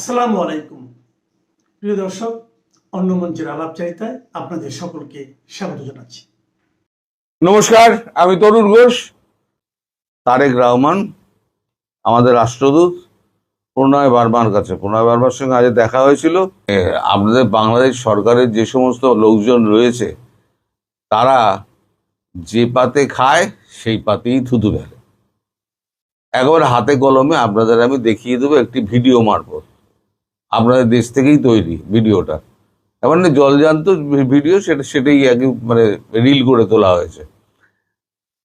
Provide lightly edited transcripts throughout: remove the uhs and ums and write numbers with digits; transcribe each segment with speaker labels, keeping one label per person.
Speaker 1: আসসালামু আলাইকুম প্রিয় দর্শক, অন্য মঞ্চের আলাপচারিতায় আপনাদের সকলকে স্বাগত জানাচ্ছি।
Speaker 2: নমস্কার, আমি তরুণ ঘোষ। তারেক রহমান আমাদের রাষ্ট্রদূত প্রণয় বার্মার কাছে, প্রণয় বার্মার সঙ্গে আজ দেখা হয়েছিল। আপনাদের বাংলাদেশ সরকারের যে সমস্ত লোকজন রয়েছে তারা যে পাতে খায় সেই পাতেই থুতু ফেলে। একেবারে হাতে কলমে আপনাদের আমি দেখিয়ে দেবো একটি ভিডিও মারফত। আপনাদের দেশ থেকেই তৈরি ভিডিওটা, এবার জলজান্ত ভিডিও, সেটাই মানে রিল করে তোলা হয়েছে।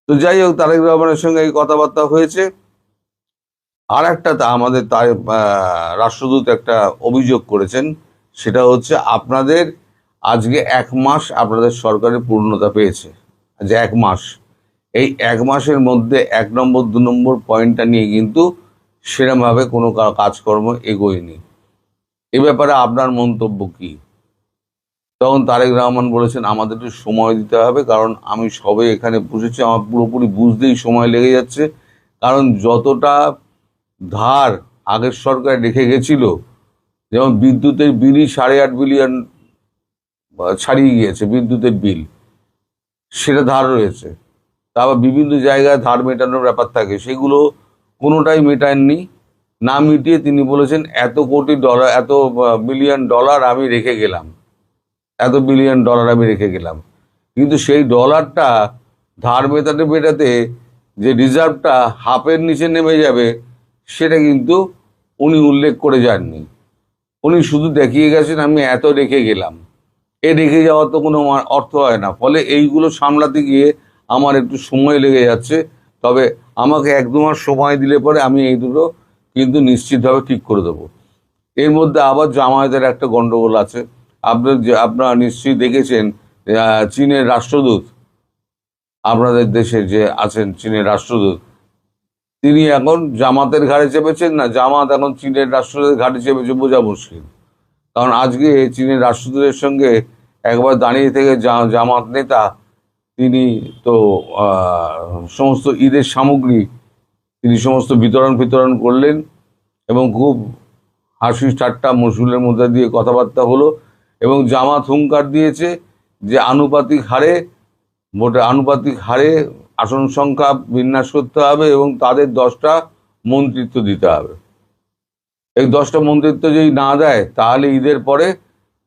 Speaker 2: তো যাই হোক, তারেক রহমানের সঙ্গে এই কথাবার্তা হয়েছে। আর একটা আমাদের রাষ্ট্রদূত একটা অভিযোগ করেছেন, সেটা হচ্ছে আপনাদের আজকে 1 মাস আপনাদের সরকারের পূর্ণতা পেয়েছে। যে 1 মাস, এই 1 মাসের মধ্যে 1 নম্বর 2 নম্বর পয়েন্টটা নিয়ে কিন্তু সেরমভাবে কোনো কাজকর্ম এগোয়নি। এ ব্যাপারে আপনার মন্তব্য কি? তখন তারেক রহমান বলেছেন আমাদের একটু সময় দিতে হবে, কারণ আমি সবে এখানে বসেছি, আমার পুরোপুরি বুঝতেই সময় লেগে যাচ্ছে। কারণ যতটা ধার আগের সরকার রেখে গেছিল, যেমন বিদ্যুতের বিলই 8.5 বিলিয়ন ছাড়িয়ে গিয়েছে, বিদ্যুতের বিল সেটা ধার রয়েছে। তারপর বিভিন্ন জায়গায় ধার মেটানোর ব্যাপার থাকে, সেগুলো কোনোটাই মেটাননি। না মিটিয়ে তিনি বলেছেন এত কোটি ডলার, এত বিলিয়ন ডলার আমি রেখে গেলাম, এত বিলিয়ন ডলার আমি রেখে গেলাম। কিন্তু সেই ডলারটা ধার মেটাতে মেটাতে যে রিজার্ভটা হাফের নিচে নেমে যাবে, সেটা কিন্তু উনি উল্লেখ করে যাননি। উনি শুধু দেখিয়ে গেছেন আমি এত রেখে গেলাম। এ রেখে যাওয়ার তো কোনো অর্থ হয় না। ফলে এইগুলো সামলাতে গিয়ে আমার একটু সময় লেগে যাচ্ছে। তবে আমাকে 1-2 মাস সময় দিলে পরে আমি এই দুটো কিন্তু নিশ্চিতভাবে ঠিক করে দেবো। এর মধ্যে আবার জামায়াতের একটা গন্ডগোল আছে। আপনারা নিশ্চয়ই দেখেছেন, চীনের রাষ্ট্রদূত, আপনাদের দেশে যে আছেন চীনের রাষ্ট্রদূত, তিনি এখন জামাতের ঘাড়ে চেপেছেন না, জামাত এখন চীনের রাষ্ট্রদূতের ঘাড়ে চেপেছে, বোঝা মুশকিল। কারণ আজকে চীনের রাষ্ট্রদূতের সঙ্গে একবার দাঁড়িয়ে থেকে জামাত নেতা, তিনি তো সমস্ত ঈদের সামগ্রী তিনি সমস্ত বিতরণ করলেন এবং খুব হাসি ঠাট্টা মশগুলের মধ্যে দিয়ে কথাবার্তা হলো। এবং জামাত হুঙ্কার দিয়েছে যে আনুপাতিক হারে আসন সংখ্যা বিন্যাস করতে হবে এবং তাদের 10টা মন্ত্রিত্ব দিতে হবে। এই 10টা মন্ত্রিত্ব যদি না দেয় তাহলে ঈদের পরে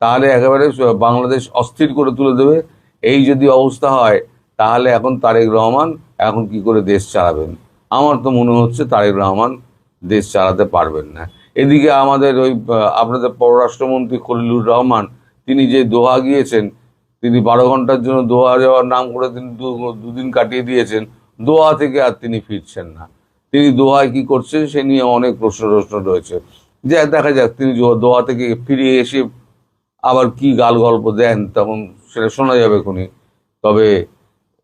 Speaker 2: তাহলে একেবারে বাংলাদেশ অস্থির করে তুলে দেবে। এই যদি অবস্থা হয় তাহলে এখন তারেক রহমান এখন কি করে দেশ চালাবেন? আমার তো মনে হচ্ছে তারেক রহমান দেশ চালাতে পারবেন না। এদিকে আমাদের আপনাদের পররাষ্ট্রমন্ত্রী খলিলুর রহমান, তিনি যে দোহা গিয়েছেন, তিনি 12 ঘন্টার জন্য দোহা যাওয়ার নাম করে তিনি 2 দিন কাটিয়ে দিয়েছেন। দোহা থেকে আর তিনি ফিরছেন না। তিনি দোহায় কি করছেন সে নিয়ে অনেক প্রশ্ন রয়েছে। যে দেখা যাক তিনি দোহা থেকে ফিরে এসে আবার কি গাল গল্প দেন, তখন সেটা শোনা যাবে খুনি। তবে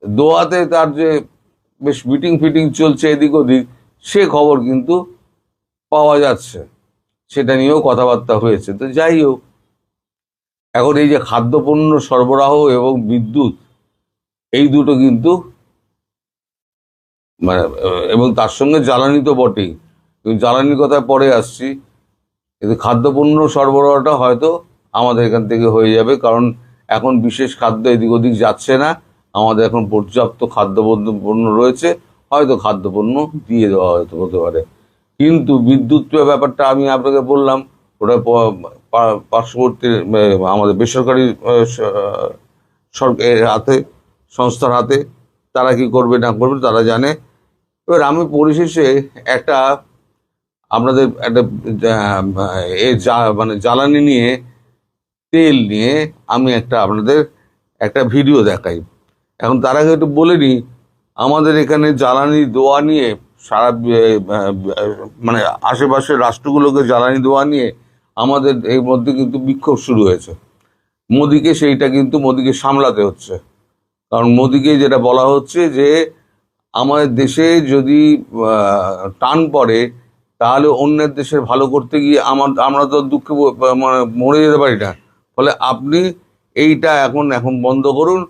Speaker 2: দোহাতে তার যে বেশ মিটিং ফিটিং চলছে এদিক ওদিক, সে খবর কিন্তু পাওয়া যাচ্ছে, সেটা নিয়েও কথাবার্তা হয়েছে। তো যাই হোক, এখন এই যে খাদ্যপণ্য সরবরাহ এবং বিদ্যুৎ, এই দুটো কিন্তু মানে, এবং তার সঙ্গে জ্বালানি তো বটেই, জ্বালানির কথায় পরে আসছি, কিন্তু খাদ্যপণ্য সরবরাহটা হয়তো আমাদের এখান থেকে হয়ে যাবে। কারণ এখন বিশেষ খাদ্য এদিক ওদিক যাচ্ছে না, আমাদের এখন পর্যাপ্ত খাদ্যপণ্য রয়েছে, হয়তো খাদ্যপণ্য দিয়ে দেওয়া হতে পারে। কিন্তু বিদ্যুৎ ব্যাপারটা আমি আপনাকে বললাম, ওটা পার্শ্ববর্তী আমাদের বেসরকারি সরকারের হাতে, সংস্থার হাতে, তারা কি করবে না করবে তারা জানে। এবার আমি পরিশেষে একটা আপনাদের একটা মানে জ্বালানি নিয়ে, তেল নিয়ে আমি আপনাদের একটা ভিডিও দেখাই। এখন তার আগে একটু বলে নিই, আমাদের এখানে জ্বালানি দেওয়া নিয়ে সারা মানে আশেপাশের রাষ্ট্রগুলোকে জ্বালানি দেওয়া নিয়ে আমাদের এর মধ্যে কিন্তু বিক্ষোভ শুরু হয়েছে। মোদিকে সামলাতে হচ্ছে। কারণ মোদিকে যেটা বলা হচ্ছে যে আমাদের দেশে যদি টান পড়ে তাহলে অন্যের দেশের ভালো করতে গিয়ে আমরা তো দুঃখে মানে মরে যেতে পারি না। ফলে আপনি এইটা এখন বন্ধ করুন।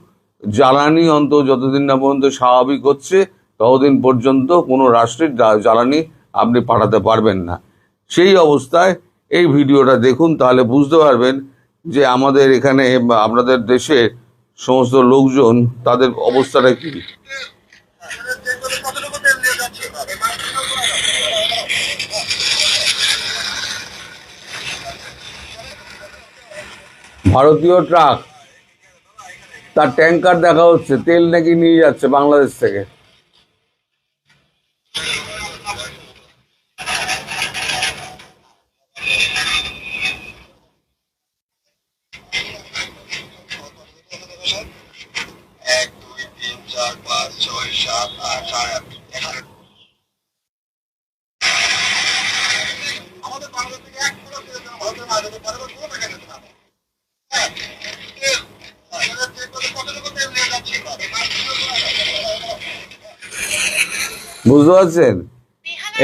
Speaker 2: জ্বালানি অন্তত যতদিন না পর্যন্ত স্বাভাবিক হচ্ছে ততদিন পর্যন্ত কোনো রাষ্ট্রের জ্বালানি আপনি পাঠাতে পারবেন না। সেই অবস্থায় এই ভিডিওটা দেখুন, তাহলে বুঝতে পারবেন যে আমাদের এখানে বা আপনাদের দেশের সমস্ত লোকজন তাদের অবস্থাটা কি। ভারতীয় ট্রাক, তার ট্যাঙ্কার দেখা হচ্ছে, তেল নাকি নিয়ে যাচ্ছে বাংলাদেশ থেকে।
Speaker 3: এক দুই তিন চার পাঁচ ছয় সাত আট সাড়ে আট এখানে আমাদের বাংলা থেকে এক কিলো তেল ভারতের বাইরে কোনো টাকা যেতে না। হ্যাঁ, তেল আমাদের যে কতটুকু তেল নিয়ে যাচ্ছে
Speaker 2: বুঝতে পারছেন?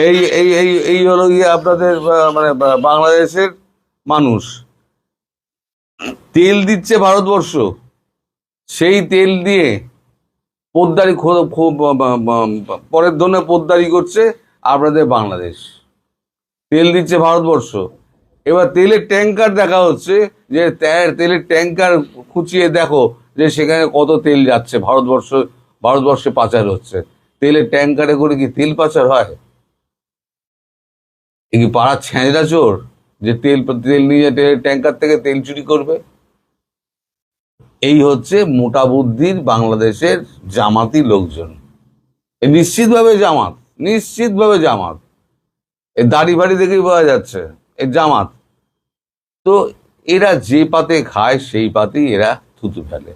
Speaker 2: এই এই এই এই হলো গিয়ে আপনাদের মানে বাংলাদেশের মানুষ। তেল দিচ্ছে ভারতবর্ষ, সেই তেল দিয়ে পোদ্দারি পরের ধরনের পোদ্দারি করছে আপনাদের বাংলাদেশ। তেল দিচ্ছে ভারতবর্ষ, এবার তেলের ট্যাঙ্কার দেখা হচ্ছে, যে তেলের ট্যাঙ্কার খুঁচিয়ে দেখো যে সেখানে কত তেল যাচ্ছে ভারতবর্ষে পাচার হচ্ছে। তেলের ট্যাঙ্কারে করে কি তেল পাচার হয়? এ কি পাড়ার ছেঁচড়া চোর যে তেল নিয়ে তেলের ট্যাঙ্কার থেকে তেল চুরি করবে? এই হচ্ছে মোটা বুদ্ধির বাংলাদেশের জামাতি লোকজন। এ নিশ্চিতভাবে জামাত। এ দাড়ি বাড়ি দেখেই বোঝা যাচ্ছে এ জামাত। তো এরা যে পাতে খায় সেই পাতেই এরা থুতু ফেলে।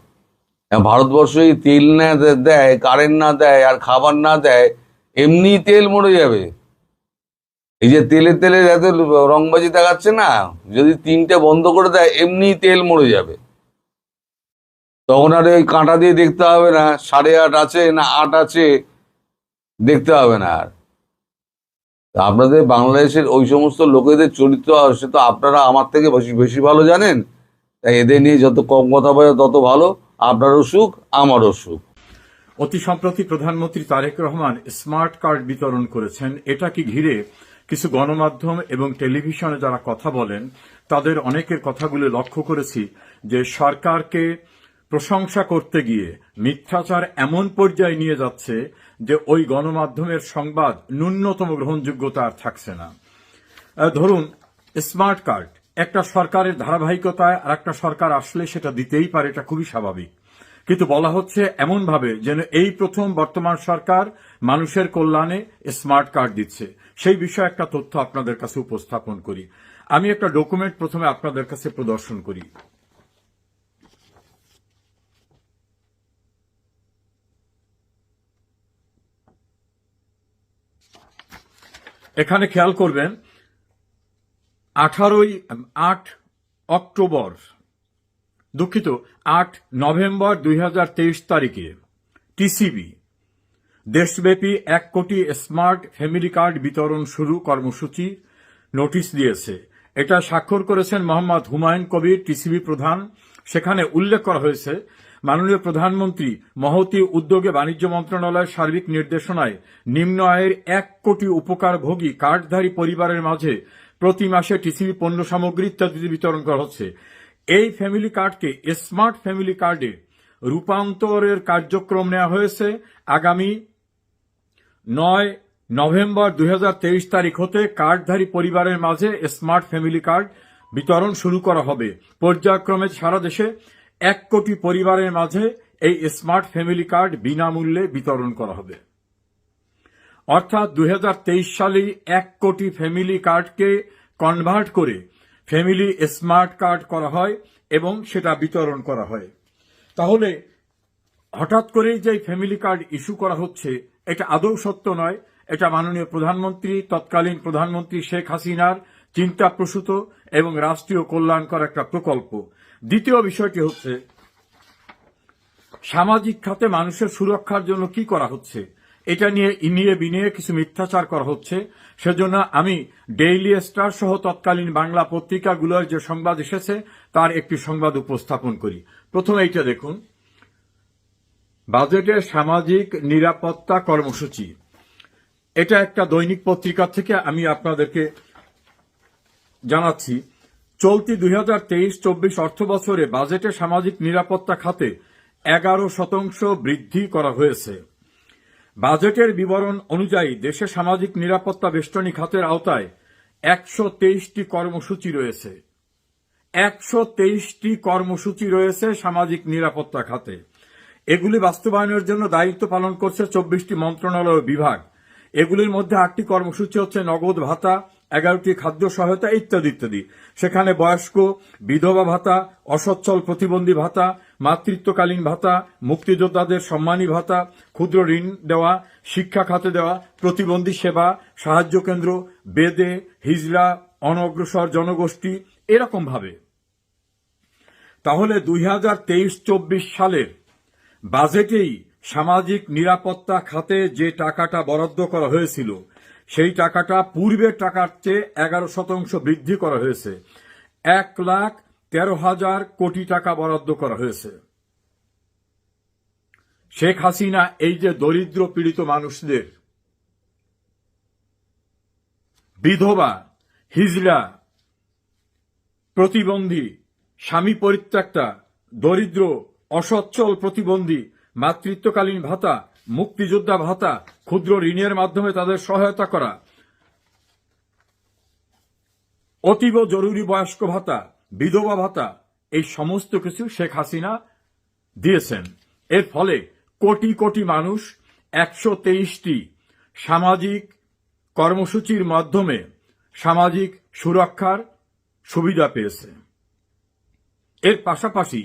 Speaker 2: ভারতবর্ষ এই তেল না দেয়, কারেন্ট না দেয়, আর খাবার না দেয়, এমনি তেল মরে যাবে। এই যে তেলে এত রংবাজি দেখাচ্ছে না, যদি 3টে বন্ধ করে দেয় এমনি তেল মরে যাবে। তখন আর ওই কাঁটা দিয়ে দেখতে হবে না 8.5 আছে না 8 আছে, দেখতে হবে না আর। আপনাদের বাংলাদেশের ওই সমস্ত লোকেদের চরিত্র সে তো আপনারা আমার থেকে বেশি ভালো জানেন। তাই এদের নিয়ে যত কম কথা বলে তত ভালো, আপনারও সুখ আমারও সুখ।
Speaker 4: অতি সম্প্রতি প্রধানমন্ত্রী তারেক রহমান স্মার্ট কার্ড বিতরণ করেছেন। এটাকে ঘিরে কিছু গণমাধ্যম এবং টেলিভিশনে যারা কথা বলেন তাদের অনেকের কথাগুলো লক্ষ্য করেছি যে সরকারকে প্রশংসা করতে গিয়ে মিথ্যাচার এমন পর্যায়ে নিয়ে যাচ্ছে যে ওই গণমাধ্যমের সংবাদ ন্যূনতম গ্রহণযোগ্যতা আর থাকছে না। ধরুন, স্মার্ট কার্ড একটা সরকারের ধারাবাহিকতায় আর একটা সরকার আসলে সেটা দিতেই পারে, এটা খুবই স্বাভাবিক। কিন্তু বলা হচ্ছে এমনভাবে যেন এই প্রথম বর্তমান সরকার মানুষের কল্যাণে স্মার্ট কার্ড দিচ্ছে। সেই বিষয়ে একটা তথ্য আপনাদের কাছে উপস্থাপন করি। আমি একটা ডকুমেন্ট প্রথমে আপনাদের কাছে প্রদর্শন করি। এখানে খেয়াল করবেন 8 নভেম্বর 2023 তারিখে টিসিবি দেশব্যাপী 1 কোটি স্মার্ট ফ্যামিলি কার্ড বিতরণ শুরু কর্মসূচি নোটিশ দিয়েছে। এটা স্বাক্ষর করেছেন মোহাম্মদ হুমায়ুন কবির, টিসিবি প্রধান। সেখানে উল্লেখ করা হয়েছে, মাননীয় প্রধানমন্ত্রী মহতী উদ্যোগে বাণিজ্য মন্ত্রণালয়ের সার্বিক নির্দেশনায় নিম্ন আয়ের 1 কোটি উপকারভোগী কার্ডধারী পরিবারের মাঝে প্রতি মাসে টিসিবি পণ্য সামগ্রী ইত্যাদি বিতরণ করা হচ্ছে। এই ফ্যামিলি কার্ডকে স্মার্ট ফ্যামিলি কার্ডে রূপান্তরের কার্যক্রম নেওয়া হয়েছে। আগামী 9 নভেম্বর 2023 তারিখ হতে কার্ডধারী পরিবারের মাঝে স্মার্ট ফ্যামিলি কার্ড বিতরণ শুরু করা হবে। পর্যায়ক্রমে সারা দেশে 1 কোটি পরিবারের মাঝে এই স্মার্ট ফ্যামিলি কার্ড বিনামূল্যে বিতরণ করা হবে। অর্থাৎ 2023 সালেই 1 কোটি ফ্যামিলি কার্ডকে কনভার্ট করে ফ্যামিলি স্মার্ট কার্ড করা হয় এবং সেটা বিতরণ করা হয়। তাহলে হঠাৎ করেই যে ফ্যামিলি কার্ড ইস্যু করা হচ্ছে এটা আদৌ সত্য নয়। এটা মাননীয় প্রধানমন্ত্রী, তৎকালীন প্রধানমন্ত্রী শেখ হাসিনার চিন্তাপ্রসূত এবং রাষ্ট্রীয় কল্যাণকর একটা প্রকল্প। দ্বিতীয় বিষয়টি হচ্ছে সামাজিক খাতে মানুষের সুরক্ষার জন্য কি করা হচ্ছে, এটা নিয়ে ইনিয়ে বিনিয়ে কিছু মিথ্যাচার করা হচ্ছে। সেজন্য আমি ডেইলি স্টার সহ তৎকালীন বাংলা পত্রিকাগুলোর যে সংবাদ এসেছে তার একটি সংবাদ উপস্থাপন করি। প্রথমে এইটা দেখুন, বাজেটে সামাজিক নিরাপত্তা কর্মসূচি। এটা একটা দৈনিক পত্রিকা থেকে আমি আপনাদেরকে জানাচ্ছি, চলতি 2023-24 অর্থ বছরে বাজেটে সামাজিক নিরাপত্তা খাতে 11% বৃদ্ধি করা হয়েছে। বাজেটের বিবরণ অনুযায়ী দেশে সামাজিক নিরাপত্তা বেষ্টনী খাতের আওতায় 123টি কর্মসূচি রয়েছে। 123টি কর্মসূচি রয়েছে সামাজিক নিরাপত্তা খাতে। এগুলি বাস্তবায়নের জন্য দায়িত্ব পালন করছে 24টি মন্ত্রণালয় ও বিভাগ। এগুলির মধ্যে 8টি কর্মসূচি হচ্ছে নগদ ভাতা, 11টি খাদ্য সহায়তা ইত্যাদি ইত্যাদি। সেখানে বয়স্ক, বিধবা ভাতা, অসচ্ছল প্রতিবন্ধী ভাতা, মাতৃত্বকালীন ভাতা, মুক্তিযোদ্ধাদের সম্মানী ভাতা, ক্ষুদ্র ঋণ দেওয়া, শিক্ষা খাতে দেওয়া, প্রতিবন্ধী সেবা, সাহায্য কেন্দ্র, বেদে, হিজড়া, অনগ্রসর জনগোষ্ঠী, এরকম ভাবে। তাহলে 2023-24 সালের বাজেটেই সামাজিক নিরাপত্তা খাতে যে টাকাটা বরাদ্দ করা হয়েছিল, সেই টাকাটা পূর্বের টাকার চেয়ে 11% বৃদ্ধি করা হয়েছে। 1,13,000 কোটি টাকা বরাদ্দ করা হয়েছে। শেখ হাসিনা এই যে দরিদ্র পীড়িত মানুষদের, বিধবা, হিজড়া, প্রতিবন্ধী, স্বামী পরিত্যক্তা, দরিদ্র, অসচ্ছল প্রতিবন্ধী, মাতৃত্বকালীন ভাতা, মুক্তিযোদ্ধা ভাতা, ক্ষুদ্র ঋণের মাধ্যমে তাদের সহায়তা করা, অতীব জরুরি বয়স্ক ভাতা, বিধবা ভাতা, এই সমস্ত কিছু শেখ হাসিনা দিয়েছেন। এর ফলে কোটি কোটি মানুষ 123টি সামাজিক কর্মসূচির মাধ্যমে সামাজিক সুরক্ষার সুবিধা পেয়েছে। এর পাশাপাশি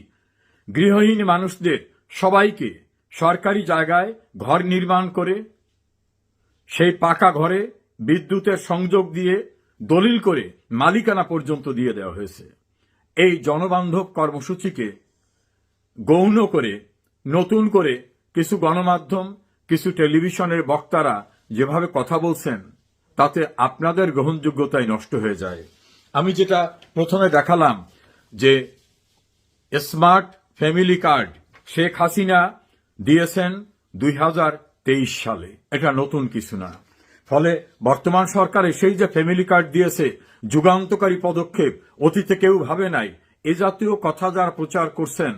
Speaker 4: গৃহহীন মানুষদের সবাইকে সরকারি জায়গায় ঘর নির্মাণ করে সেই পাকা ঘরে বিদ্যুতের সংযোগ দিয়ে দলিল করে মালিকানা পর্যন্ত দিয়ে দেওয়া হয়েছে। এই জনবান্ধব কর্মসূচিকে গৌণ করে নতুন করে কিছু গণমাধ্যম, কিছু টেলিভিশনের বক্তারা যেভাবে কথা বলছেন, তাতে আপনাদের গ্রহণযোগ্যতাই নষ্ট হয়ে যায়। আমি যেটা প্রথমে দেখালাম যে smart family card Sheikh Hasina দিয়েছেন 2023 সালে, এটা নতুন কিছু না। ফলে বর্তমান সরকারে সেই যে ফ্যামিলি কার্ড দিয়েছে, যুগান্তকারী পদক্ষেপ, অতীতে কেউ ভাবে নাই, এ জাতীয় কথা যারা প্রচার করছেন,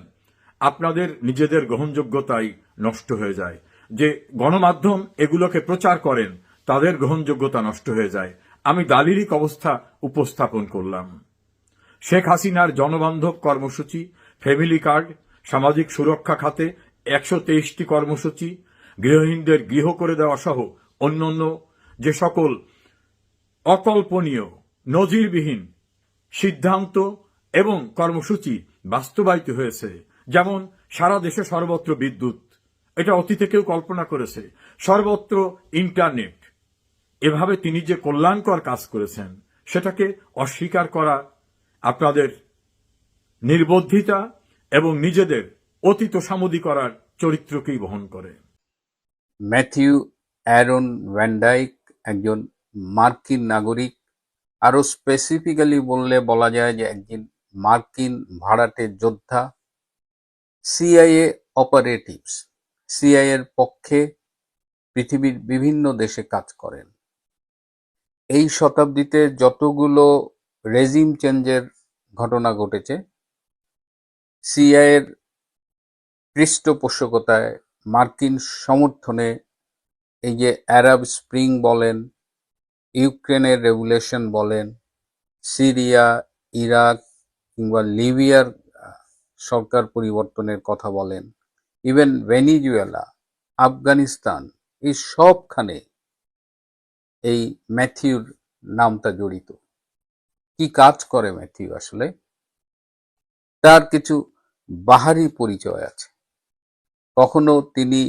Speaker 4: আপনাদের নিজেদের গ্রহণযোগ্যতাই নষ্ট হয়ে যায়। যে গণমাধ্যম এগুলোকে প্রচার করেন, তাদের গ্রহণযোগ্যতা নষ্ট হয়ে যায়। আমি দালিলিক অবস্থা উপস্থাপন করলাম। শেখ হাসিনার জনবান্ধব কর্মসূচি, ফ্যামিলি কার্ড, সামাজিক সুরক্ষা খাতে 123টি কর্মসূচি, গৃহহীনদের গৃহ করে দেওয়া সহ অন্যান্য যে সকল অকল্পনীয়, নজিরবিহীন সিদ্ধান্ত এবং কর্মসূচি বাস্তবায়িত হয়েছে। যেমন সারা দেশে সর্বত্র বিদ্যুৎ, এটা অতীতে কেউ কল্পনা করেছে, সর্বত্র ইন্টারনেট। এভাবে তিনি যে কল্যাণকর কাজ করেছেন, সেটাকে অস্বীকার করা আপনাদের নির্বুদ্ধিতা এবং নিজেদের অতীত সামুদি করার চরিত্রকেই বহন করে।
Speaker 5: ম্যাথিউ অ্যারন ভ্যান ডাইক একজন মার্কিন নাগরিক, আরো স্পেসিফিক্যালি বলা যায় যে একজন মার্কিন ভাড়াটে যোদ্ধা, সিআইএ অপারেটিভস, সিআইএ এর পক্ষে পৃথিবীর বিভিন্ন দেশে কাজ করেন। এই শতাব্দীতে যতগুলো রেজিম চেঞ্জের ঘটনা ঘটেছে, সিআইএ এর পৃষ্ঠপোষকতায়, মার্কিন সমর্থনে, এই যে আরব স্প্রিং বলেন, ইউক্রেনের রেভলিউশন বলেন, সিরিয়া, ইরাক কিংবা লিবিয়ার সরকার পরিবর্তনের কথা বলেন, ইভেন ভেনিজুয়েলা, আফগানিস্তান, এই সবখানে এই ম্যাথিউর নামটা জড়িত। কি কাজ করে ম্যাথিউ আসলে? তার কিছু বাহারি পরিচয় আছে। কখনো তিনি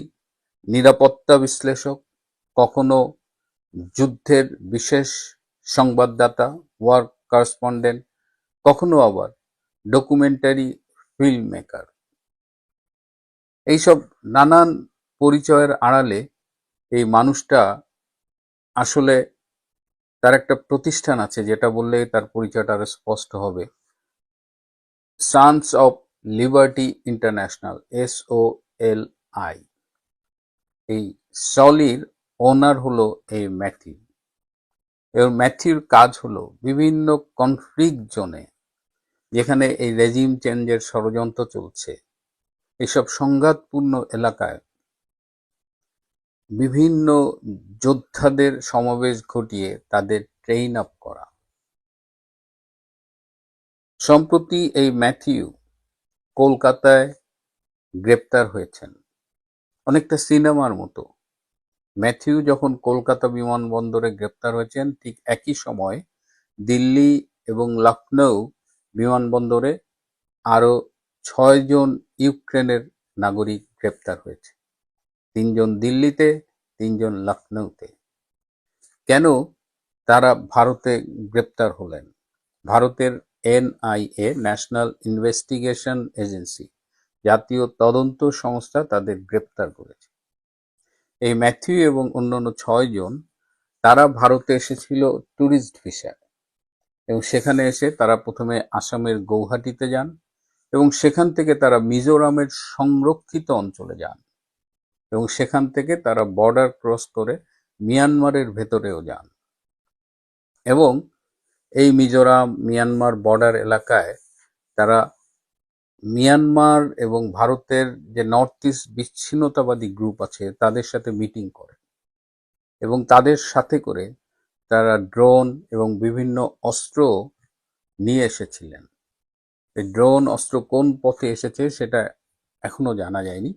Speaker 5: নিরাপত্তা বিশ্লেষক, কখনো যুদ্ধের বিশেষ সংবাদদাতা, ওয়ার করেসপন্ডেন্ট, কখনো আবার ডকুমেন্টারি ফিল্ম মেকার। এইসব নানান পরিচয়ের আড়ালে এই মানুষটা আসলে তার একটা প্রতিষ্ঠান আছে, যেটা বললে তার পরিচয়টা আরো স্পষ্ট হবে। Sans of liberty international, SOLI। এই সলির ওনার হলো এই ম্যাথিউ। এবং ম্যাথিউর কাজ হলো বিভিন্ন কনফ্লিক্ট জোনে, যেখানে এই রেজিম চেঞ্জের ষড়যন্ত্র চলছে, এসব সংঘাতপূর্ণ এলাকায় বিভিন্ন যোদ্ধাদের সমাবেশ ঘটিয়ে তাদের ট্রেন আপ করা। সম্প্রতি এই ম্যাথিউ কলকাতায় গ্রেপ্তার হয়েছেন, অনেকটা সিনেমার মতো। ম্যাথিউ যখন কলকাতা বিমানবন্দরে গ্রেপ্তার হয়েছেন, ঠিক একই সময় দিল্লি এবং লখনৌ বিমানবন্দরে আরো 6 জন ইউক্রেনের নাগরিক গ্রেপ্তার হয়েছে, 3 জন দিল্লিতে, 3 জন লখনৌতে। কেন তারা ভারতে গ্রেপ্তার হলেন? ভারতের এনআইএ, ন্যাশনাল ইনভেস্টিগেশন এজেন্সি, জাতীয় তদন্ত সংস্থা তাদের গ্রেপ্তার করেছে। এই ম্যাথিউ এবং অন্যান্য 6 জন, তারা ভারতে এসেছিল ট্যুরিস্ট ভিসায়, এবং সেখানে এসে তারা প্রথমে আসামের গৌহাটিতে যান এবং সেখান থেকে তারা মিজোরামের সংরক্ষিত অঞ্চলে যান এবং সেখান থেকে তারা বর্ডার ক্রস করে মিয়ানমারের ভেতরেও যান এবং এই মিজোরাম মিয়ানমার বর্ডার এলাকায় তারা মিয়ানমার এবং ভারতের যে নর্থ ইস্ট বিচ্ছিন্নতাবাদী গ্রুপ আছে তাদের সাথে মিটিং করে এবং তাদের সাথে করে তারা ড্রোন এবং বিভিন্ন অস্ত্র নিয়ে এসেছিলেন। এই ড্রোন অস্ত্র কোন পথে এসেছে সেটা এখনো জানা যায়নি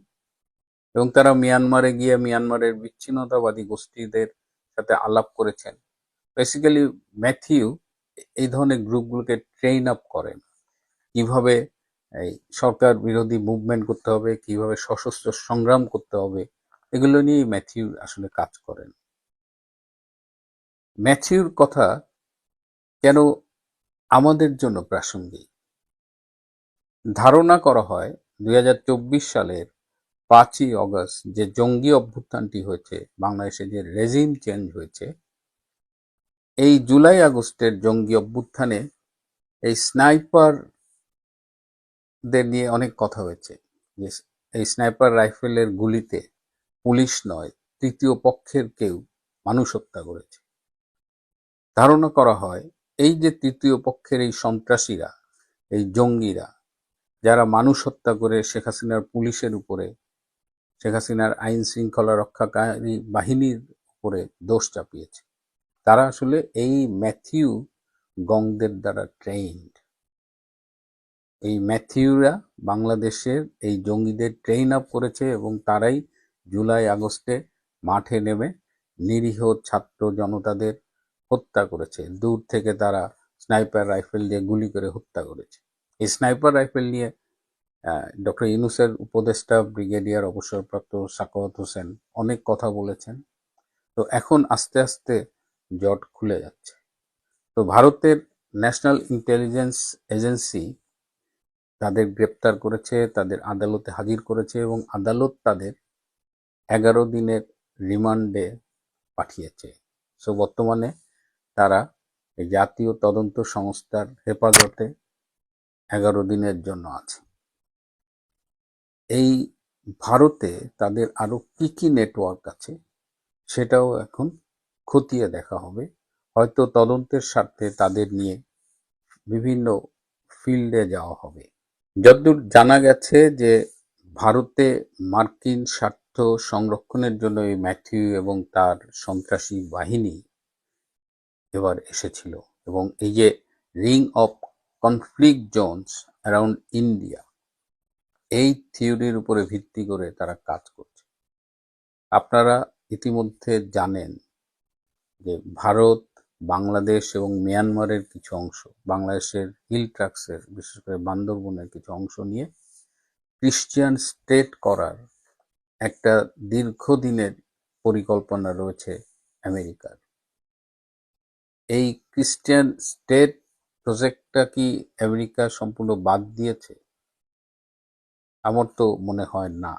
Speaker 5: এবং তারা মিয়ানমারে গিয়ে মিয়ানমারের বিচ্ছিন্নতাবাদী গোষ্ঠীদের সাথে আলাপ করেছেন। বেসিক্যালি ম্যাথিউ এই ধরনের গ্রুপগুলোকে ট্রেন আপ করেন, কিভাবে এই সরকার বিরোধী মুভমেন্ট করতে হবে, কিভাবে সশস্ত্র সংগ্রাম করতে হবে, এগুলো নিয়ে ম্যাথিউ আসলে কাজ করেন। ম্যাথিউর কথা কেন আমাদের জন্য প্রাসঙ্গিক? ধারণা করা হয় 2024 সালের 5ই অগস্ট যে জঙ্গি অভ্যুত্থানটি হয়েছে, বাংলাদেশে যে রেজিম চেঞ্জ হয়েছে, এই জুলাই আগস্টের জঙ্গি অভ্যুত্থানে এই স্নাইপারদের নিয়ে অনেক কথা হয়েছে, যে এই স্নাইপার রাইফেলের গুলিতে পুলিশ নয়, তৃতীয় পক্ষের কেউ মানুষ হত্যা করেছে। ধারণা করা হয় এই যে তৃতীয় পক্ষের এই সন্ত্রাসীরা, এই জঙ্গিরা, যারা মানুষ হত্যা করে শেখ হাসিনার পুলিশের উপরে, শেখ হাসিনার আইন শৃঙ্খলা রক্ষাকারী বাহিনীর উপরে দোষ চাপিয়েছে, তারা আসলে এই ম্যাথিউ গংদের দ্বারা ট্রেইনড। এই ম্যাথিউরা বাংলাদেশের এই জঙ্গিদের ট্রেন আপ করেছে এবং তারাই জুলাই আগস্টে মাঠে নেমে নিরীহ ছাত্র জনতাদের হত্যা করেছে। দূর থেকে তারা স্নাইপার রাইফেল দিয়ে গুলি করে হত্যা করেছে। এই স্নাইপার রাইফেল নিয়ে ডক্টর ইউনূসের উপদেষ্টা ব্রিগেডিয়ার অবসরপ্রাপ্ত সাখাওয়াত হোসেন অনেক কথা বলেছেন। তো এখন আস্তে আস্তে জট খুলে যাচ্ছে। তো ভারতের ন্যাশনাল ইন্টেলিজেন্স এজেন্সি তাদের গ্রেপ্তার করেছে, তাদের আদালতে হাজির করেছে এবং আদালত তাদের 11 দিনের রিমান্ডে পাঠিয়েছে। সো বর্তমানে তারা এই জাতীয় তদন্ত সংস্থার হেফাজতে 11 দিনের জন্য আছে। এই ভারতে তাদের আরো কি কি নেটওয়ার্ক আছে সেটাও এখন খতিয়ে দেখা হবে। হয়তো তদন্তের স্বার্থে তাদের নিয়ে বিভিন্ন ফিল্ডে যাওয়া হবে। যতদূর জানা গেছে যে ভারতে মার্কিন স্বার্থ সংরক্ষণের জন্য এই ম্যাথিউ এবং তার সন্ত্রাসী বাহিনী এবার এসেছিল এবং এই যে ring of conflict Jones around India, এই থিওরির উপরে ভিত্তি করে তারা কাজ করছে। আপনারা ইতিমধ্যে জানেন যে ভারত, বাংলাদেশ এবং মিয়ানমারের কিছু অংশ, বাংলাদেশের হিল ট্রাক্সের বিশেষ করে বান্দরবনের কিছু অংশ নিয়ে ক্রিশ্চিয়ান স্টেট করার একটা দীর্ঘদিনের পরিকল্পনা রয়েছে আমেরিকার। এই ক্রিশ্চিয়ান স্টেট প্রজেক্টটা কি আমেরিকা সম্পূর্ণ বাদ দিয়েছে? আমার তো মনে হয় না।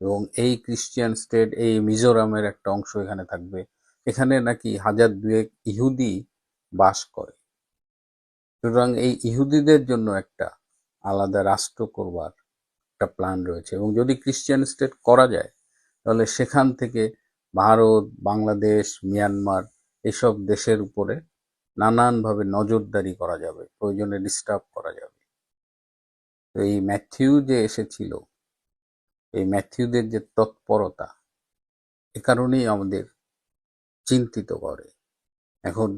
Speaker 5: এবং এই ক্রিশ্চিয়ান স্টেট, এই মিজোরামের একটা অংশ এখানে থাকবে। এখানে নাকি 1002 ইহুদি বাস করে। সুতরাং এই ইহুদিদের জন্য একটা আলাদা রাষ্ট্র করবার একটা প্ল্যান রয়েছে এবং যদি ক্রিশ্চিয়ান স্টেট করা যায় তাহলে সেখান থেকে ভারত, বাংলাদেশ, মিয়ানমার এসব দেশের উপরে নানানভাবে নজরদারি করা যাবে, প্রয়োজনে ডিস্টার্ব করা যাবে। তো এই ম্যাথিউ যে এসেছিল, এই ম্যাথিউদের যে তৎপরতা, এ কারণেই আমাদের চিন্তিত করে। এখন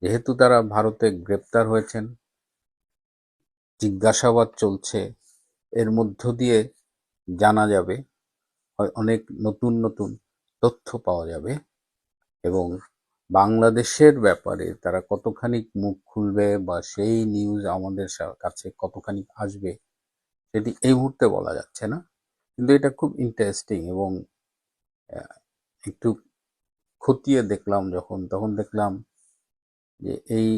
Speaker 5: যেহেতু তারা ভারতে গ্রেপ্তার হয়েছেন, জিজ্ঞাসাবাদ চলছে, এর মধ্য দিয়ে জানা যাবে, অনেক নতুন নতুন তথ্য পাওয়া যাবে এবং বাংলাদেশের ব্যাপারে তারা কতখানি মুখ খুলবে বা সেই নিউজ আমাদের কাছে কতখানি আসবে সেটি এই মুহূর্তে বলা যাচ্ছে না। কিন্তু এটা খুব ইন্টারেস্টিং এবং একটু খতিয়ে দেখলাম তখন দেখলাম যে এই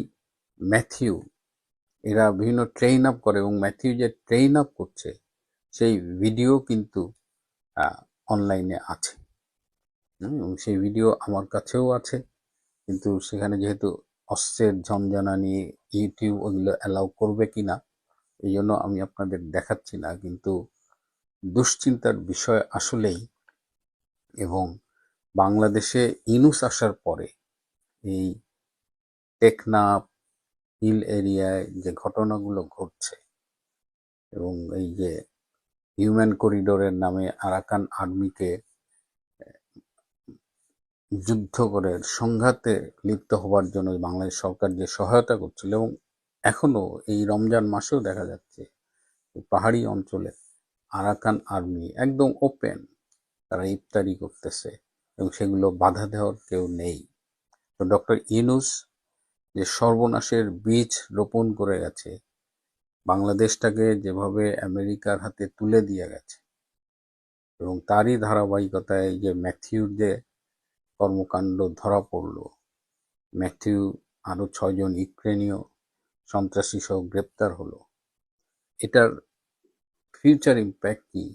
Speaker 5: ম্যাথিউ এরা বিভিন্ন ট্রেন আপ করে এবং ম্যাথিউ যে ট্রেন আপ করছে সেই ভিডিও কিন্তু অনলাইনে আছে এবং সেই ভিডিও আমার কাছেও আছে। কিন্তু সেখানে যেহেতু অস্ত্রের ঝনঝনানি, ইউটিউব ওগুলো অ্যালাউ করবে কিনা এই জন্য আমি আপনাদের দেখাচ্ছি না। কিন্তু দুশ্চিন্তার বিষয় আসলেই। এবং বাংলাদেশে ইউনূস আসার পরে এই টেকনাফ হিল এরিয়ায় যে ঘটনাগুলো ঘটছে এবং এই যে হিউম্যান করিডোরের নামে আরাকান আর্মিকে যুদ্ধ করে সংঘাতে লিপ্ত হবার জন্য বাংলাদেশ সরকার যে সহায়তা করছিল এবং এখনো এই রমজান মাসেও দেখা যাচ্ছে পাহাড়ি অঞ্চলে আরাকান আর্মি একদম ওপেন তারা ইফতারি করতেছে এবং সেগুলো বাধা দেওয়ার কেউ নেই। তো ডক্টর ইউনূস যে সর্বনাশের বীজ রোপণ করে গেছে, বাংলাদেশটাকে যেভাবে আমেরিকার হাতে তুলে দিয়ে গেছে এবং তারই ধারাবাহিকতায় যে ম্যাথিউর যে কর্মকাণ্ড ধরা পড়ল, ম্যাথিউ আরো 6 জন ইউক্রেনীয় সন্ত্রাসী সহ গ্রেপ্তার হলো, এটার ফিউচার ইম্প্যাক্ট কি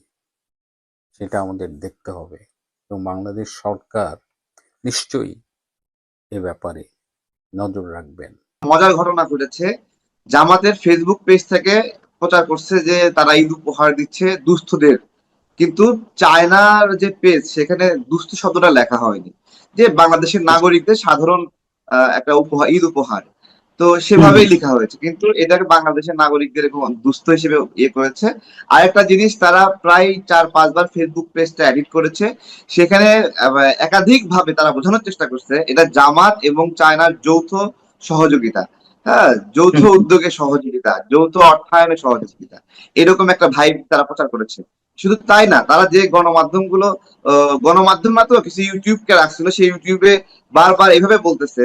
Speaker 5: সেটা আমাদের দেখতে হবে এবং বাংলাদেশ সরকার নিশ্চয়ই এ ব্যাপারে নজর রাখবেন।
Speaker 3: মজার ঘটনা ঘটেছে, জামাতের ফেসবুক পেজ থেকে প্রচার করছে যে তারা ঈদ উপহার দিচ্ছে দুস্থদের, কিন্তু চায়নার যে পেজ সেখানে দুস্থ শব্দটা লেখা হয়নি, যে বাংলাদেশের নাগরিকদের সাধারণ একটা উপহার, ঈদ উপহার, তো সেভাবেই লেখা হয়েছে, কিন্তু এটাকে বাংলাদেশের নাগরিকদের এরকম দুস্থ হিসেবে ইয়ে করেছে। আরেকটা জিনিস, তারা প্রায় 4-5 বার ফেসবুক পেজটা এডিট করেছে, সেখানে একাধিক ভাবে তারা বোঝানোর চেষ্টা করছে এটা জামাত এবং চায়নার যৌথ সহযোগিতা, হ্যাঁ, যৌথ উদ্যোগে সহযোগিতা, যৌথ অর্থায়নে সহযোগিতা, এরকম একটা ভাইব তারা প্রচার করেছে। শুধু তাই না, তারা যে গণমাধ্যমগুলো গণমাধ্যম মাত্র কিছু ইউটিউবকে রাখছিল, সেই ইউটিউবে বারবার এইভাবে বলতেছে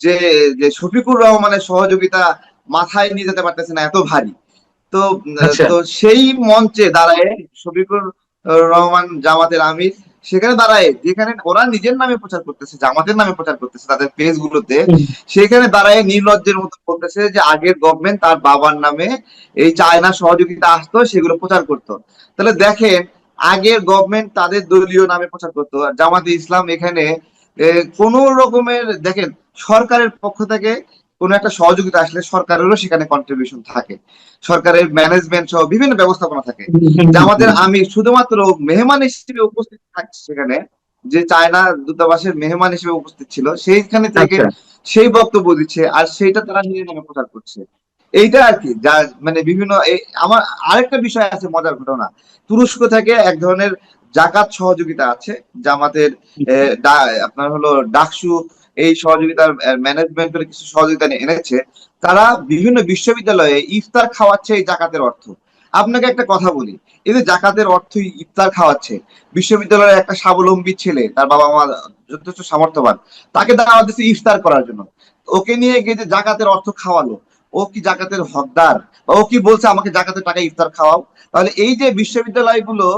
Speaker 3: যে যে শফিকুর রহমানের সহযোগিতা মাথায় নিয়ে যেতে পারতেছে না, এত ভারী। তো তো সেই মঞ্চে দাঁড়ায় শফিকুর রহমান জামাতের আমির, সেখানে দাঁড়ায়, যেখানে ওরা নিজের নামে প্রচার করতেছে, জামাতের নামে প্রচার করতেছে তাদের পেজ গুলোতে, সেখানে দাঁড়ায় নির্লজ্জের মতো বলতেছে যে আগের গভর্নমেন্ট তার বাবার নামে এই চায়না সহযোগিতা আসতো সেগুলো প্রচার করতো। তাহলে দেখেন, আগের গভর্নমেন্ট তাদের দলীয় নামে প্রচার করতো, আর জামাতে ইসলাম এখানে কোন রকমের, দেখেন, সরকারের পক্ষ থেকে কোন একটা সহযোগিতা আসলে সরকারেরও সেখানে কন্ট্রিবিউশন থাকে, সরকারের ম্যানেজমেন্ট সহ বিভিন্ন ব্যবস্থাপনা থাকে। জামাতের আমি শুধুমাত্র মেহমান হিসেবে উপস্থিত থাকছি সেখানে, যে চায়না দূতাবাসের মেহমান হিসেবে উপস্থিত ছিল, সেইখানে থেকে সেই বক্তব্য দিচ্ছে আর সেইটা তারা নিজের নামে প্রচার করছে। এইটা আর কি, যা মানে বিভিন্ন আমার আরেকটা বিষয় আছে, মজার ঘটনা, তুরস্ক থেকে এক ধরনের জাকাত সহযোগিতা আছে জামাতের, আপনার হলো ডাকসু এই সহযোগিতার ম্যানেজমেন্টের কিছু সহযোগিতা এনেছে, তারা বিভিন্ন বিশ্ববিদ্যালয়ে ইফতার খাওয়াচ্ছে এই জাকাতের অর্থ। আপনাকে একটা কথা বলি, এই যে জাকাতের অর্থ ইফতার খাওয়াচ্ছে, বিশ্ববিদ্যালয়ের একটা স্বাবলম্বী ছেলে, তার বাবা মা যথেষ্ট সামর্থ্যবান, তাকে দাওয়াত দিচ্ছে ইফতার করার জন্য, ওকে নিয়ে গিয়ে যে জাকাতের অর্থ খাওয়ালো, ও কি জাকাতের হকদার? বা ও কি বলছে আমাকে জাকাতের টাকা ইফতার খাওয়াও? তাহলে এই যে বিশ্ববিদ্যালয়গুলো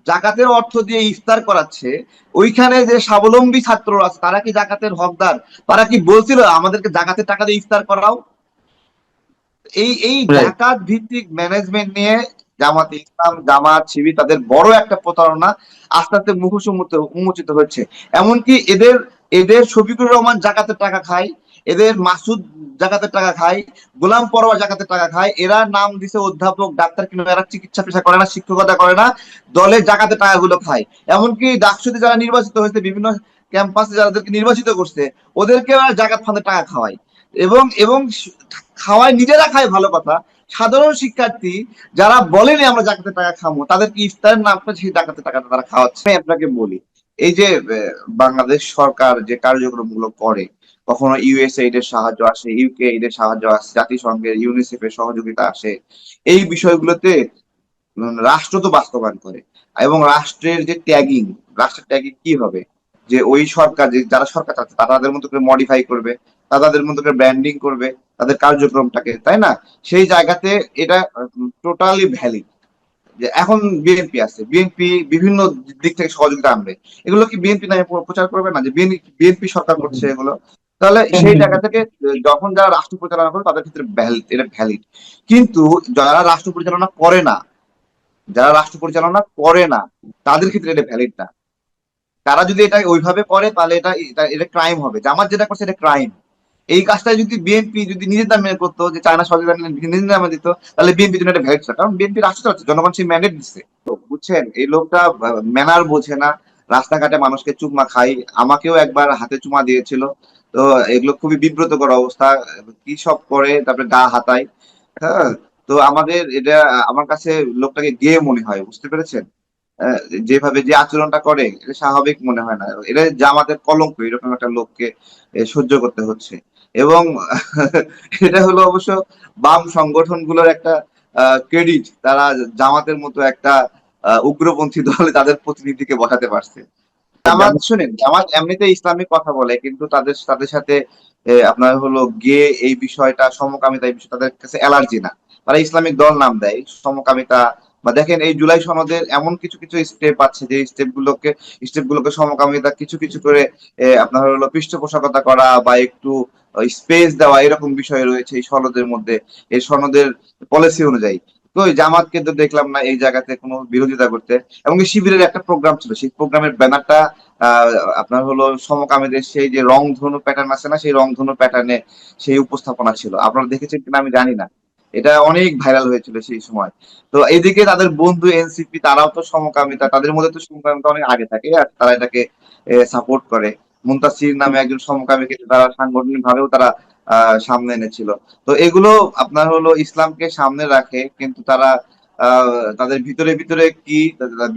Speaker 3: জাকাতের অর্থ দিয়ে ইফতার করাচ্ছে, ওইখানে যে স্বাবলম্বী ছাত্ররা আছে তারা কি জাকাতের হকদার? তারা কি বলছিল আমাদেরকে জাকাতের টাকা দিয়ে ইফতার করাও? এই জাকাত ভিত্তিক ম্যানেজমেন্ট নিয়ে জামাত ইসলাম, জামাত, শিবির তাদের বড় একটা প্রতারণা আস্তে আস্তে মুখোশ উন্মোচিত হচ্ছে। এমনকি এদের এদের শফিকুর রহমান জাকাতের টাকা খায়, এদের মাসুদ জাকাতের টাকা খায়, গোলাম পরোয়ার জাকাতের টাকা খায়, এরা নাম দিছে অধ্যাপক, ডাক্তার, কিন্তু এরা চিকিৎসা পেশা করে না, শিক্ষকতা করে না, দলের জাকাতের টাকাগুলো খায়। এমনকি ডাকসুতে যারা নির্বাচিত হয়েছে বিভিন্ন ক্যাম্পাসে যাদেরকে নির্বাচিত করছে ওদেরকে জাকাত ফান্ডে টাকা খাওয়ায়, এবং এবং খাওয়ায়, নিজেরা খায় ভালো কথা, সাধারণ শিক্ষার্থী যারা বলেনি আমরা জাকাতের টাকা খাবো তাদেরকে ইফতারের নাম করে সেই জাকাতের টাকাটা তারা খাওয়াচ্ছে। আমি আপনাকে বলি, এই যে বাংলাদেশ সরকার যে কার্যক্রম গুলো করে, কখনো ইউএসএইড এর সাহায্য আসে, ইউকে এইড এর সাহায্য আসে, জাতিসংঘের ইউনিসেফ এর সহযোগিতা আসে, এই বিষয়গুলোতে রাষ্ট্র তো বাস্তবায়ন করে, এবং রাষ্ট্রের যে ট্যাগিং, রাষ্ট্রের ট্যাগিং কি হবে, যে ওই সরকার, যে যারা সরকার চাচ্ছে তারা তাদের মতো করে মডিফাই করবে, তাদের মতো করে ব্র্যান্ডিং করবে তাদের কার্যক্রমটাকে, তাই না? সেই জায়গাতে এটা টোটালি ভ্যালিড। যে এখন বিএনপি আছে, বিএনপি বিভিন্ন দিক থেকে সহযোগিতা আনবে, এগুলো কি বিএনপি নামে প্রচার করবে না যে বিএনপি সরকার করছে এগুলো? তাহলে সেই জায়গা থেকে যখন যারা রাষ্ট্র পরিচালনা করে তাদের ক্ষেত্রে এটা ভ্যালিড, কিন্তু যারা রাষ্ট্র পরিচালনা করে না, যারা রাষ্ট্র পরিচালনা করে না তাদের ক্ষেত্রে এটা ভ্যালিড না। তারা যদি এটা ওইভাবে করে তাহলে এটা ক্রাইম হবে। জামাত যেটা করছে এটা ক্রাইম। এই কাজটা যদি বিএনপি যদি নিজের নামে করতো, যে চায়না সহযোগিতা নিজের নামে দিত, তাহলে বিএনপি জন্য এটা ভ্যালিড ছিল, কারণ বিএনপি রাষ্ট্র চালাচ্ছে, জনগণ সেই ম্যান্ডেট দিচ্ছে। তো বুঝছেন, এই লোকটা ম্যানার বোঝে না, রাস্তাঘাটে মানুষকে চুমা খাই, আমাকেও একবার হাতে চুমা দিয়েছিল। তো এগুলো খুবই বিব্রতকর অবস্থা, কি সব করে, তারপরে গা হাতায়। হ্যাঁ, তো আমাদের এটা, আমার কাছে লোকটাকে গে মনে হয়, বুঝতে পেরেছেন? আহ, যেভাবে যে আচরণটা করে এটা স্বাভাবিক মনে হয় না, এটা জামাতের কলঙ্ক এরকম একটা লোককে সহ্য করতে হচ্ছে। এবং এটা হলো অবশ্য বাম সংগঠনগুলোর একটা ক্রেডিট, তারা জামাতের মতো একটা উগ্রপন্থী দলে তাদের প্রতিনিধিকে বসাতে পারছে। জামাত, শুনেন, জামাত এমনিতে ইসলামিক কথা বলে, কিন্তু তাদের তাদের সাথে আপনার হলো গে এই বিষয়টা, সমকামিতা এই বিষয় তাদের কাছে অ্যালার্জি না। তারা ইসলামিক দল নাম দেয় সমকামিতা, বা দেখেন এই জুলাই সনদের এমন কিছু কিছু স্টেপ আছে যে স্টেপগুলোকে সমকামিতা কিছু কিছু করে আপনার হলো পৃষ্ঠপোষকতা করা বা একটু স্পেস দেওয়া, এরকম বিষয় রয়েছে এই সনদের মধ্যে, এই সনদের পলিসি অনুযায়ী। তো ওই জামাতকে তো দেখলাম না এই জায়গাতে কোনো বিরোধিতা করতে। এবং শিবিরের একটা প্রোগ্রাম ছিল, সেই প্রোগ্রামের ব্যানারটা আহ আপনার হলো সমকামীদের সেই যে রংধনু প্যাটার্ন আছে না, সেই রংধনু প্যাটার্নে সেই উপস্থাপনা ছিল। আপনারা দেখেছেন কিনা আমি জানি না, এটা অনেক ভাইরাল হয়েছিল সেই সময়। তো এইদিকে তাদের বন্ধু এনসিপি, তারাও তো সমকামিতা, তাদের মধ্যে তো সমকামিতা অনেক আগে থাকে, আর তারা এটাকে সাপোর্ট করে। মুনতাসির নামে একজন সমকামীকে তারা সাংগঠনিক ভাবেও তারা সামনে এনেছিল। তো এগুলো আপনার হলো ইসলামকে সামনে রাখে, কিন্তু তারা তাদের ভিতরে ভিতরে কি,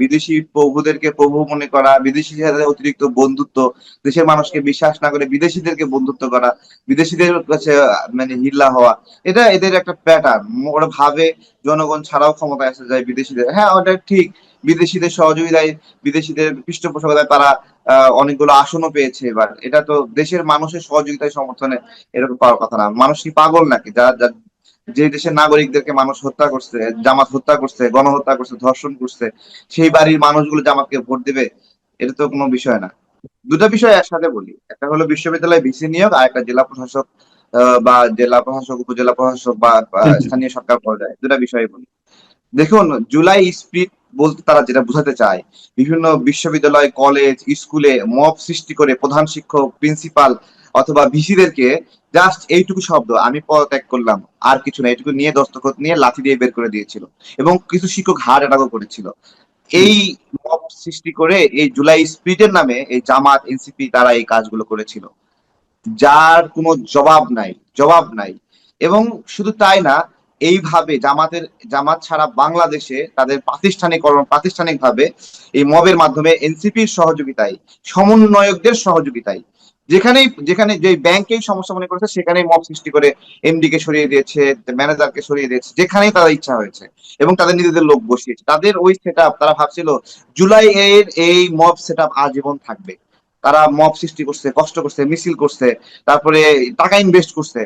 Speaker 3: বিদেশি প্রভুদেরকে প্রভু মনে করা, বিদেশিদের সাথে অতিরিক্ত বন্ধুত্ব, দেশের মানুষকে বিশ্বাস না করে বিদেশিদেরকে বন্ধুত্ব করা, বিদেশিদের কাছে মানে হিল্লা হওয়া, এটা এদের একটা প্যাটার্ন। ওরা ভাবে জনগণ ছাড়াও ক্ষমতায় আসা যায় বিদেশিদের, হ্যাঁ ওটা ঠিক, বিদেশিদের সহযোগিতায়, বিদেশিদের পৃষ্ঠপোষকতায় তারা অনেকগুলো আসনও পেয়েছে। এবার এটা তো দেশের মানুষের সহযোগিতায় সমর্থনে এরকম পাওয়ার কথা না। মানুষ কি পাগল নাকি? যে দেশের নাগরিকদেরকে মানুষ হত্যা করছে, জামাত হত্যা করছে, গণহত্যা করছে, ধর্ষণ করছে, সেই বাড়ির মানুষগুলো জামাতকে ভোট দিবে? এটা তো কোনো বিষয় না। দুটা বিষয় একসাথে বলি, একটা হলো বিশ্ববিদ্যালয়ে ভিসি নিয়োগ, আর একটা জেলা প্রশাসক বা জেলা প্রশাসক, উপজেলা প্রশাসক বা স্থানীয় সরকার পর্যায়ে, দুটা বিষয় বলি। দেখুন, জুলাই স্পিরিট বলতে তারা যেটা বোঝাতে চায়, বিভিন্ন বিশ্ববিদ্যালয়, কলেজ, স্কুলে মব সৃষ্টি করে প্রধান শিক্ষক, প্রিন্সিপাল অথবা ভিসিদেরকে জাস্ট এইটুকু শব্দ, আমি পদত্যাগ করলাম, আর কিছু না, এইটুকু নিয়ে দস্তখত নিয়ে লাঠি দিয়ে বের করে দিয়েছিল, এবং কিছু শিক্ষক হার্ট অ্যাটাকও করেছিল। এই মব সৃষ্টি করে এই জুলাই স্পিরিটের নামে এই জামাত, এনসিপি তারা এই কাজগুলো করেছিল, যার কোনো জবাব নাই, জবাব নাই। এবং শুধু তাই না, এইভাবে জামাত ছাড়া বাংলাদেশে তাদের প্রাতিষ্ঠানিক ভাবে এই মবের মাধ্যমে এনসিপির সহযোগিতায়, সমন্বয়কদের সহযোগিতায়, যেখানে যে ব্যাংকেই সমস্যা মনে করেছে সেখানেই মব সৃষ্টি করে এমডি কে সরিয়ে দিয়েছে, ম্যানেজারকে সরিয়ে দিয়েছে, যেখানেই তাদের ইচ্ছা হয়েছে, এবং তাদের নিজেদের লোক বসিয়েছে। তাদের ওই সেট আপ, তারা ভাবছিল জুলাই এর এই মব সেট আপ আজীবন থাকবে। তারা মব সৃষ্টি করছে, কষ্ট করছে, মিছিল করছে, তারপরে টাকা ইনভেস্ট করছে,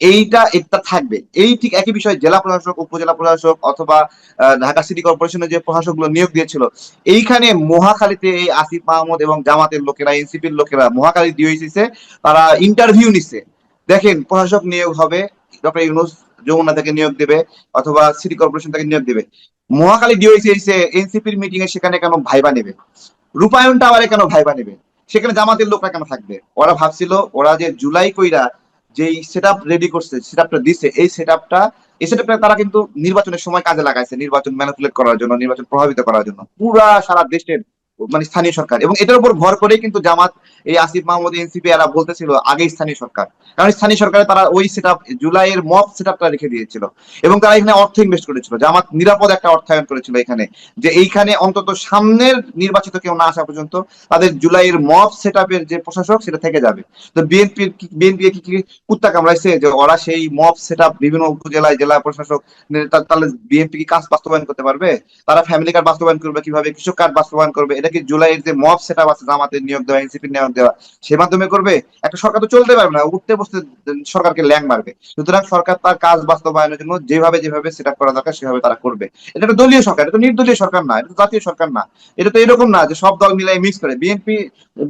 Speaker 3: এটা থাকবে। এই ঠিক একই বিষয় জেলা প্রশাসক, উপজেলা প্রশাসক অথবা ঢাকা সিটি কর্পোরেশনের যে প্রশাসকগুলো নিয়োগ দিয়েছিল, এইখানে মহাখালীতে এই আসিফ মাহমুদ এবং জামাতের লোকেরা, এনসিপির লোকেরা মহাখালী ডিওইসিতে তারা ইন্টারভিউ নিছে। দেখেন, প্রশাসক নিয়োগ হবে, ডক্টর ইউনূস যমুনা থেকে নিয়োগ দেবে অথবা সিটি কর্পোরেশন থেকে নিয়োগ দেবে। মহাখালী ডিওইসি এনসিপির মিটিং এ সেখানে কেন ভাইবা নেবে? রূপায়ণ টাওয়ারে কেন ভাইবা নেবে? সেখানে জামাতের লোকরা কেন থাকবে? ওরা ভাবছিল ওরা যে জুলাই কইরা যেই সেট আপ রেডি করছে, সেট আপটা দিছে, এই সেট আপটা তারা কিন্তু নির্বাচনের সময় কাজে লাগাইছে, নির্বাচন ম্যানিপুলেট করার জন্য, নির্বাচন প্রভাবিত করার জন্য। পুরা সারা দেশের মানে স্থানীয় সরকার, এবং এটার উপর ভর করেই কিন্তু জামাত, এই আসিফ মাহমুদ, এনসিপি এরা বলতেছিল আগে স্থানীয় সরকার, কারণ স্থানীয় সরকারে তারা ওই সেটআপ, জুলাইয়ের মব সেটআপটা রেখে দিয়েছিল এবং তারা এখানে অর্থ ইনভেস্ট করেছিল। জামাত নিরাপদ একটা অর্থায়ন করেছিল এখানে, যে এইখানে অন্তত সামনের নির্বাচিত কেউ না আসা পর্যন্ত তাদের জুলাইয়ের মব সেটআপের যে প্রশাসক সেটা থেকে যাবে। তো বিএনপি কি কুত্তা কামড়াইছে যে ওরা সেই মব সেটআপ বিভিন্ন উপজেলায় জেলা প্রশাসক, তাহলে বিএনপি কি কাজ বাস্তবায়ন করতে পারবে? তারা ফ্যামিলি কার্ড বাস্তবায়ন করবে কিভাবে, কৃষক কার্ড বাস্তবায়ন করবে? এটা কি জুলাইয়ের যে মব সেটআপ আছে জামাতের নিয়োগ দেওয়া, এনসিপি নিয়োগ দেওয়া, সে মাধ্যমে করবে? একটা সরকার তো চলতে পারবে না, উঠতে বসতে সরকারকে ল্যাং মারবে। সুতরাং সরকার তার কাজ বাস্তবায়নের জন্য যেভাবে সেটআপ করা দরকার সেভাবে তারা করবে। এটা একটা দলীয় সরকার, এটা তো নির্দলীয় সরকার না, এটা তো জাতীয় সরকার না। এটা তো এরকম না যে সব দল মিলাই মিক্স করে।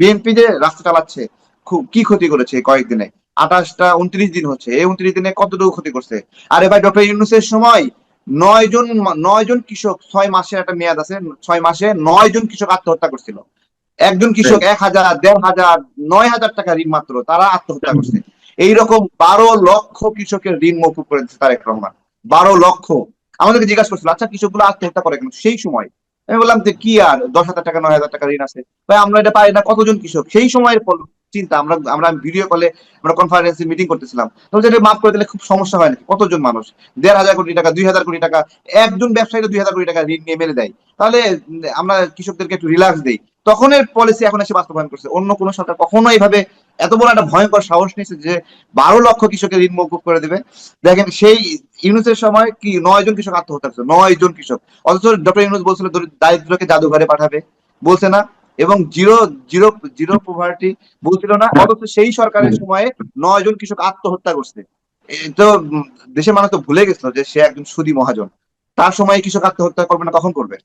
Speaker 3: বিএনপি যে রাষ্ট্র চালাচ্ছে, খুব কি ক্ষতি করেছে এই কয়েকদিনে? 29 দিন হচ্ছে, এই 29 দিনে কতটুকু ক্ষতি করছে? আরে ভাই, ডক্টর ইউনূসের সময় 9 জন কৃষক, 6 মাসের একটা মেয়াদ আছে, 6 মাসে 9 জন কৃষক আত্মহত্যা করছিল। একজন কৃষক 1,000, 1,500, 9,000 টাকা ঋণ মাত্র, তারা আত্মহত্যা করছে। এইরকম 12 লক্ষ কৃষকের ঋণ মকুব করে দিচ্ছে তারেক রহমান। 12 লক্ষ। আমাদেরকে জিজ্ঞাসা করছিল, আচ্ছা কৃষকগুলো আত্মহত্যা করে কেন সেই সময়? আমি বললাম যে কি আর 10,000 টাকা 9,000 টাকা ঋণ আছে ভাই, আমরা এটা পারি না। কতজন কৃষক সেই সময়ের চিন্তা, আমরা ভিডিও কলে, আমরা কনফারেন্সে মিটিং করতেছিলাম, তাহলে এটা মাফ করে দিলে খুব সমস্যা হয় নাকি? কতজন মানুষ 1,500 কোটি টাকা, 2,000 কোটি টাকা, একজন ব্যবসায়ী 2,000 কোটি টাকা ঋণ নিয়ে মেরে দেয়, তাহলে আমরা কৃষকদেরকে একটু রিল্যাক্স দেই। তখনের পলিসি এখন এসে বাস্তবায়ন করছে। অন্য কোন সরকার কখনো এইভাবে এত বড় একটা ভয়ঙ্কর সাহস নিয়েছে যে 12 লক্ষ কৃষকের ঋণ মকুব করে দেবে? দেখেন, সেই ইউনূসের সময় কি 9 জন কৃষক আত্মহত্যা করছে, 9 জন কৃষক। অথচ ডক্টর ইউনূস বলছিল দারিদ্রকে জাদুঘরে পাঠাবে, বলছে না? এবং জিরো জিরো জিরো পভার্টি বলছিল না? অথচ সেই সরকারের সময়ে 9 জন কৃষক আত্মহত্যা করছে। এই তো দেশের মানুষ তো ভুলে গেছিল যে সে একজন সুদী মহাজন। তার সময় কৃষক আত্মহত্যা করবে না, কখন করবে?